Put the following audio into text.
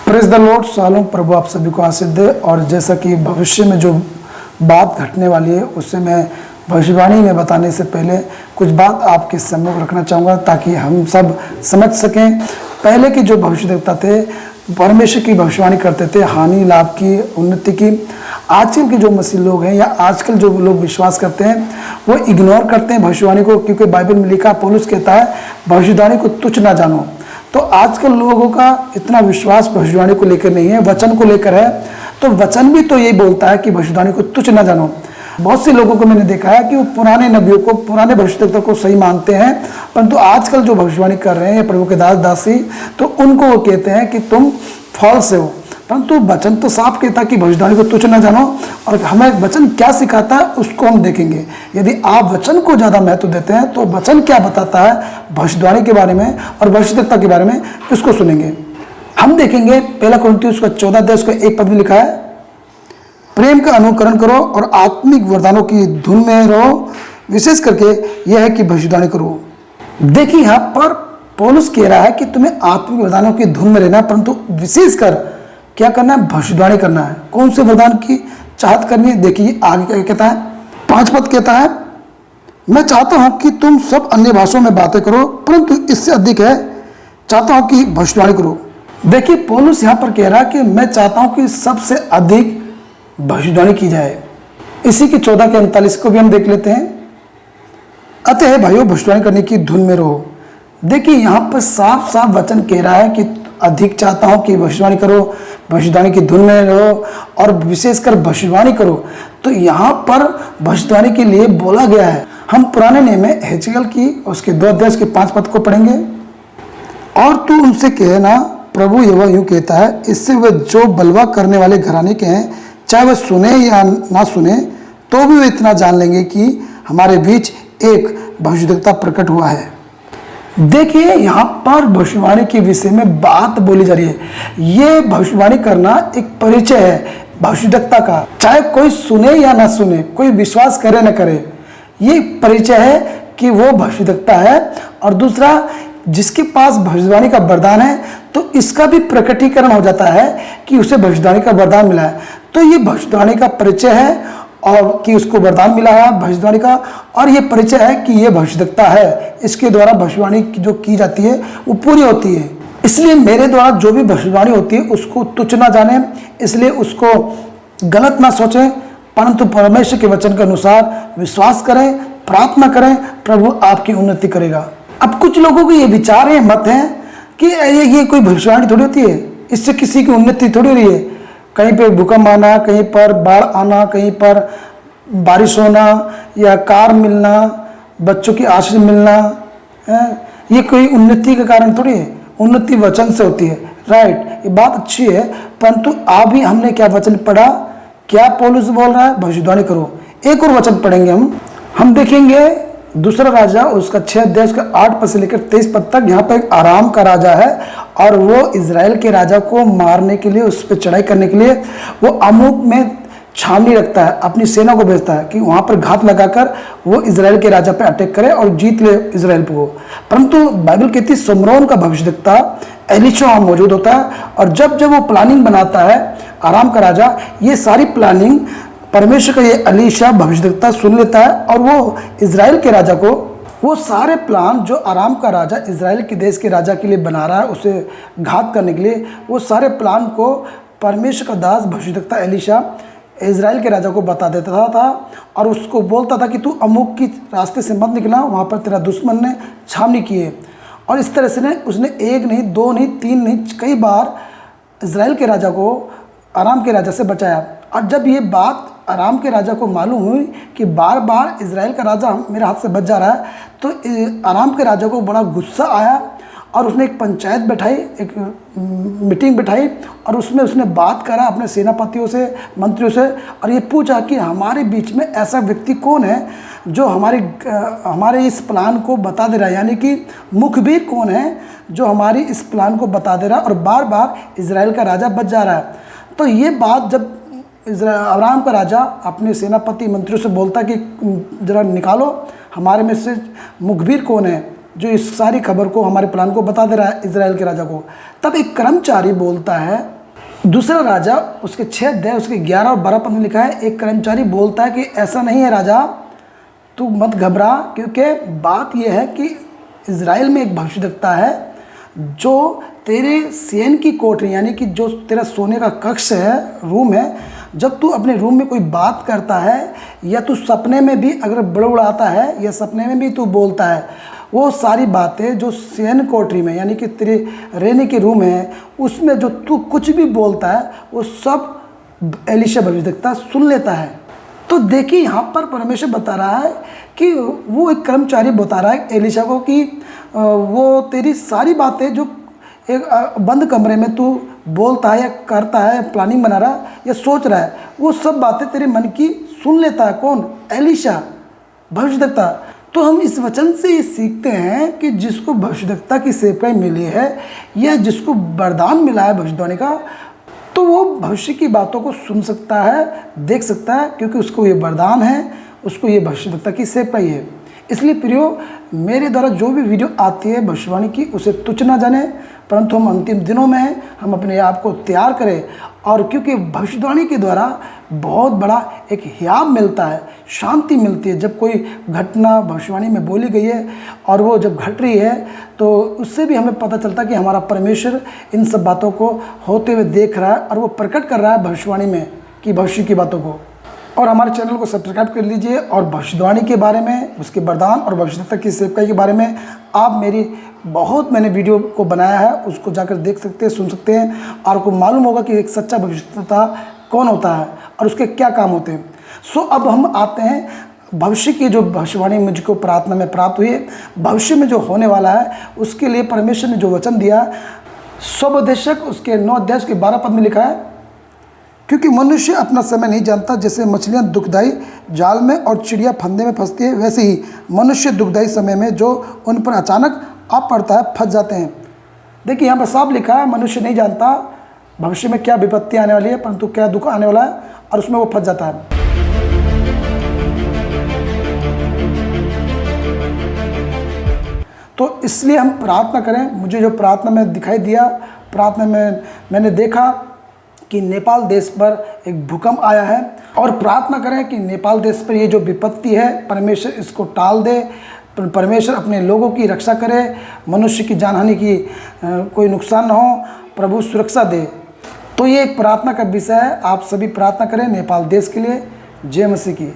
Praise the Lord. Shalom. प्रभु आप सभी को आशीष दे। और जैसा कि भविष्य में जो बात घटने वाली है उससे मैं भविष्यवाणी में बताने से पहले कुछ बात आपके सम्मुख रखना चाहूँगा ताकि हम सब समझ सकें। पहले के जो भविष्यद्वक्ता थे परमेश्वर की भविष्यवाणी करते थे हानि लाभ की, उन्नति की। आजकल के जो मसीह लोग हैं या आजकल जो लोग विश्वास करते हैं वो इग्नोर करते हैं भविष्यवाणी को, क्योंकि बाइबल में लिखा पौलुस कहता है भविष्यवाणी को तुच्छ ना जानो। तो आजकल लोगों का इतना विश्वास भविष्यवाणी को लेकर नहीं है, वचन को लेकर है। तो वचन भी तो यही बोलता है कि भविष्यवाणी को तुच्छ ना जानो। बहुत से लोगों को मैंने देखा है कि वो पुराने नबियों को, पुराने भविष्यद्वक्ता को सही मानते हैं, परंतु आजकल जो भविष्यवाणी कर रहे हैं प्रभु के दास दासी, तो उनको वो कहते हैं कि तुम फॉल्स हो। परंतु वचन तो साफ कहता है कि भविष्यवाणी को तुच्छ न जानो। और हमें वचन क्या सिखाता है उसको हम देखेंगे। यदि आप वचन को ज़्यादा महत्व देते हैं तो वचन क्या बताता है भविष्यवाणी के बारे में और भविष्यद्वक्ता के बारे में, इसको सुनेंगे। हम देखेंगे 1 कुरिन्थियों 14 का 1 पद में लिखा है, प्रेम का अनुकरण करो और आत्मिक वरदानों की धुन में रहो, विशेष करके यह है कि भविष्यवाणी करो। देखिए यहाँ पर पौलुस कह रहा है कि तुम्हें आत्मिक वरदानों की धुन में रहना, परंतु विशेषकर क्या करना है, भविष्यवाणी करना है। कौन से वरदान की चाहत करनी है? देखिए आगे क्या कहता है, 5 पद कहता है, मैं चाहता हूं कि तुम सब अन्य भाषाओं में बातें करो, परंतु इससे अधिक है चाहता हूं कि भविष्यवाणी करो। देखिए पौलुस यहाँ पर कह रहा है कि मैं चाहता हूं कि सबसे अधिक भविष्यवाणी की जाए। इसी के 14 के 39 को भी हम देख लेते हैं, अतः भाइयों भविष्यवाणी करने की धुन में रहो। देखिए यहाँ पर साफ साफ वचन कह रहा है कि अधिक चाहता हूँ कि भविष्यवाणी करो, भविष्यवाणी की धुन में रहो और विशेषकर भविष्यवाणी करो। तो यहाँ पर भविष्यवाणी के लिए बोला गया है। हम पुराने नियम में हेजकेल की उसके 2 अध्याय के 5 पद को पढ़ेंगे। और तू उनसे कहना, प्रभु यहोवा यूं कहता है, इससे वे जो बलवा करने वाले घराने के हैं, चाहे वह सुने या ना सुने, तो भी वे इतना जान लेंगे कि हमारे बीच एक भविष्यद्वक्ता प्रकट हुआ है। देखिए यहाँ पर भविष्यवाणी के विषय में बात बोली जा रही है। ये भविष्यवाणी करना एक परिचय है भविष्यद्वक्ता का, चाहे कोई सुने या ना सुने, कोई विश्वास करे ना करे, ये परिचय है कि वो भविष्यद्वक्ता है। और दूसरा, जिसके पास भविष्यवाणी का वरदान है तो इसका भी प्रकटीकरण हो जाता है कि उसे भविष्यवाणी का वरदान मिला है। तो ये भविष्यवाणी का परिचय है और कि उसको वरदान मिला है भविष्यवाणी का, और ये परिचय है कि ये भविष्यद्वक्ता है। इसके द्वारा भविष्यवाणी जो की जाती है वो पूरी होती है। इसलिए मेरे द्वारा जो भी भविष्यवाणी होती है उसको तुच्छ ना जाने, इसलिए उसको गलत ना सोचें, परंतु परमेश्वर के वचन के अनुसार विश्वास करें, प्रार्थना करें, प्रभु आपकी उन्नति करेगा। अब कुछ लोगों को ये विचार है, मत है कि ये कोई भविष्यवाणी थोड़ी होती है, इससे किसी की उन्नति थोड़ी हो रही है। कहीं पे भूकंप आना, कहीं पर बाढ़ आना, कहीं पर बारिश होना या कार मिलना, बच्चों की आशीष मिलना है, ये कोई उन्नति का कारण थोड़ी है। उन्नति वचन से होती है, राइट, ये बात अच्छी है। परंतु अभी हमने क्या वचन पढ़ा, क्या पौलुस बोल रहा है, भविष्यवाणी करो। एक और वचन पढ़ेंगे हम देखेंगे दूसरा राजा उसका 6 अध्याय उसका 8 पद से लेकर 23 पद तक। यहाँ पर एक आराम का राजा है और वो इजराइल के राजा को मारने के लिए, उस पर चढ़ाई करने के लिए वो अमुक में छावनी रखता है, अपनी सेना को भेजता है कि वहाँ पर घात लगाकर वो इजराइल के राजा पे अटैक करे और जीत ले इजराइल को। परंतु बाइबल कहती है सोमरोन का भविष्यद्वक्ता एलीशा वहाँ मौजूद होता है, और जब जब वो प्लानिंग बनाता है आराम का राजा, ये सारी प्लानिंग परमेश्वर का ये एलीशा भविष्यद्वक्ता सुन लेता है और वो इजराइल के राजा को, वो सारे प्लान जो आराम का राजा इजराइल के देश के राजा के लिए बना रहा है उसे घात करने के लिए, वो सारे प्लान को परमेश्वर का दास भविष्यद्वक्ता एलीशा इजराइल के राजा को बता देता था और उसको बोलता था कि तू अमुक की रास्ते से मत निकला, वहाँ पर तेरा दुश्मन ने छावनी की है। और इस तरह से उसने 1 नहीं 2 नहीं 3 नहीं कई बार इजराइल के राजा को आराम के राजा से बचाया। और जब ये बात आराम के राजा को मालूम हुई कि बार बार इजराइल का राजा मेरे हाथ से बच जा रहा है, तो आराम के राजा को बड़ा गुस्सा आया और उसने एक पंचायत बैठाई, एक मीटिंग बैठाई और उसमें उसने बात करा अपने सेनापतियों से, मंत्रियों से, और ये पूछा कि हमारे बीच में ऐसा व्यक्ति कौन है जो हमारे इस प्लान को बता दे रहा है, यानी कि मुखबिर कौन है जो हमारी इस प्लान को बता दे रहा है और बार बार इजराइल का राजा बच जा रहा है। तो ये बात जब अराम का राजा अपने सेनापति मंत्रियों से बोलता कि जरा निकालो हमारे में से मुखबिर कौन है, जो इस सारी खबर को, हमारे प्लान को बता दे रहा है इजराइल के राजा को। तब एक कर्मचारी बोलता है, दूसरा राजा, उसके 6 अध्याय उसके 11 और 12 पद में लिखा है, एक कर्मचारी बोलता है कि ऐसा नहीं है राजा, तू मत घबरा, क्योंकि बात यह है कि इजराइल में एक भविष्यद्वक्ता है जो तेरे शयन की कोठरी, यानी कि जो तेरा सोने का कक्ष है, रूम है, जब तू अपने रूम में कोई बात करता है या तू सपने में भी अगर बड़बड़ाता है या सपने में भी तू बोलता है, वो सारी बातें जो शयन कोठरी में, यानी कि तेरे रहने के रूम है, उसमें जो तू कुछ भी बोलता है वो सब एलीशा भविष्यद्वक्ता सुन लेता है। तो देखिए यहाँ पर परमेश्वर बता रहा है कि वो एक कर्मचारी बता रहा है एलीशा को कि वो तेरी सारी बातें जो एक बंद कमरे में तू बोलता है या करता है, प्लानिंग बना रहा है या सोच रहा है, वो सब बातें तेरे मन की सुन लेता है। कौन? एलीशा भविष्यद्वक्ता। तो हम इस वचन से ये सीखते हैं कि जिसको भविष्यद्वक्ता की सेवकाई मिली है या जिसको वरदान मिला है भविष्यवाणी का, तो वो भविष्य की बातों को सुन सकता है, देख सकता है, क्योंकि उसको ये वरदान है, उसको ये भविष्यद्वक्ता की सेवकाई है। इसलिए प्रियो, मेरे द्वारा जो भी वीडियो आती है भविष्यवाणी की, उसे तुच्छ ना जाने, परंतु हम अंतिम दिनों में हैं, हम अपने आप को तैयार करें। और क्योंकि भविष्यवाणी के द्वारा बहुत बड़ा एक हियाब मिलता है, शांति मिलती है। जब कोई घटना भविष्यवाणी में बोली गई है और वो जब घट रही है, तो उससे भी हमें पता चलता है कि हमारा परमेश्वर इन सब बातों को होते हुए देख रहा है और वो प्रकट कर रहा है भविष्यवाणी में कि भविष्य की बातों को। और हमारे चैनल को सब्सक्राइब कर लीजिए, और भविष्यवाणी के बारे में, उसके वरदान और भविष्यद्वक्ता की सेवकाई के बारे में आप मैंने वीडियो को बनाया है, उसको जाकर देख सकते हैं, सुन सकते हैं, और आपको मालूम होगा कि एक सच्चा भविष्यद्वक्ता कौन होता है और उसके क्या काम होते हैं। सो अब हम आते हैं भविष्य की जो भविष्यवाणी मुझको प्रार्थना में प्राप्त हुई है, भविष्य में जो होने वाला है, उसके लिए परमेश्वर ने जो वचन दिया, स्वोपदेशक उसके 9 अध्याय के 12 पद में लिखा है, क्योंकि मनुष्य अपना समय नहीं जानता, जैसे मछलियां दुखदाई जाल में और चिड़िया फंदे में फंसती है, वैसे ही मनुष्य दुखदाई समय में जो उन पर अचानक आ पड़ता है फंस जाते हैं। देखिए यहाँ पर साफ लिखा है, मनुष्य नहीं जानता भविष्य में क्या विपत्ति आने वाली है, परंतु क्या दुख आने वाला है, और उसमें वो फंस जाता है। तो इसलिए हम प्रार्थना करें। मुझे जो प्रार्थना में दिखाई दिया, प्रार्थना में मैंने देखा कि नेपाल देश पर एक भूकंप आया है, और प्रार्थना करें कि नेपाल देश पर ये जो विपत्ति है, परमेश्वर इसको टाल दे, परमेश्वर अपने लोगों की रक्षा करे, मनुष्य की जानहानि की कोई नुकसान ना हो, प्रभु सुरक्षा दे। तो ये एक प्रार्थना का विषय है। आप सभी प्रार्थना करें नेपाल देश के लिए। जय मसीह की।